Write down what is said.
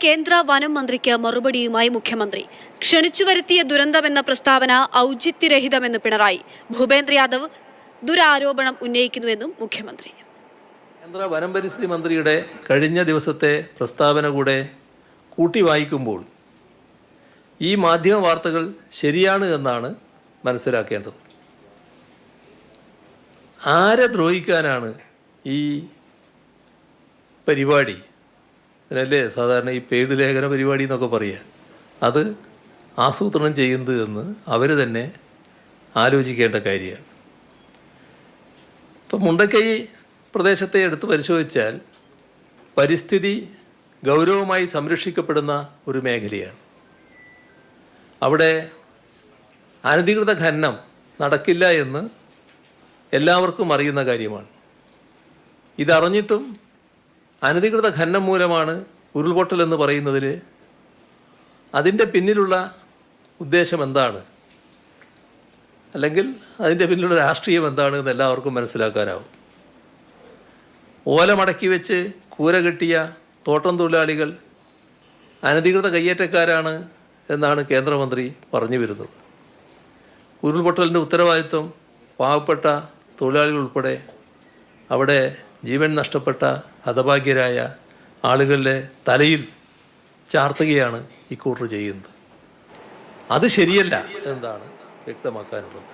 കേന്ദ്ര വനം മന്ത്രിക്ക് മറുപടിയുമായി മുഖ്യമന്ത്രി. ക്ഷണിച്ചു വരുത്തിയ ദുരന്തമെന്ന പ്രസ്താവന ഔചിത്യരഹിതമെന്ന് പിണറായി. ഭൂപേന്ദ്ര യാദവ് ദുരാരോപണം ഉന്നയിക്കുന്നുവെന്നും മുഖ്യമന്ത്രി. കേന്ദ്ര വനം പരിസ്ഥിതി മന്ത്രിയുടെ കഴിഞ്ഞ ദിവസത്തെ പ്രസ്താവന കൂടെ കൂട്ടി വായിക്കുമ്പോൾ ഈ മാധ്യമ വാർത്തകൾ ശരിയാണ് എന്നാണ് മനസ്സിലാക്കേണ്ടത്. ആരെ ദ്രോഹിക്കാനാണ് ഈ പരിപാടി? അതിനല്ലേ സാധാരണ ഈ പെയ്ഡ് ലേഖന പരിപാടി എന്നൊക്കെ പറയുക. അത് ആസൂത്രണം ചെയ്യുന്നത് എന്ന് അവർ തന്നെ ആലോചിക്കേണ്ട കാര്യമാണ്. ഇപ്പം മുണ്ടക്കൈ പ്രദേശത്തെ എടുത്ത് പരിശോധിച്ചാൽ പരിസ്ഥിതി ഗൗരവമായി സംരക്ഷിക്കപ്പെടുന്ന ഒരു മേഖലയാണ്. അവിടെ അനധികൃത ഖനനം നടക്കില്ല എന്ന് എല്ലാവർക്കും അറിയുന്ന കാര്യമാണ്. ഇതറിഞ്ഞിട്ടും അനധികൃത ഖനനം മൂലമാണ് ഉരുൾപൊട്ടലെന്ന് പറയുന്നതിൽ അതിൻ്റെ പിന്നിലുള്ള ഉദ്ദേശം എന്താണ്, അല്ലെങ്കിൽ അതിൻ്റെ പിന്നിലുള്ള രാഷ്ട്രീയം എന്താണ് എന്ന് എല്ലാവർക്കും മനസ്സിലാക്കാനാവും. ഓല മടക്കി വെച്ച് കൂര കെട്ടിയ തോട്ടം തൊഴിലാളികൾ അനധികൃത കയ്യേറ്റക്കാരാണ് എന്നാണ് കേന്ദ്രമന്ത്രി പറഞ്ഞു വരുന്നത്. ഉരുൾപൊട്ടലിൻ്റെ ഉത്തരവാദിത്വം പാവപ്പെട്ട തൊഴിലാളികൾ ഉൾപ്പെടെ അവിടെ ജീവൻ നഷ്ടപ്പെട്ട ഹതഭാഗ്യരായ ആളുകളുടെ തലയിൽ ചാർത്തുകയാണ് ഇക്കൂട്ടർ ചെയ്യുന്നത്. അത് ശരിയല്ല എന്നാണ് വ്യക്തമാക്കാനുള്ളത്.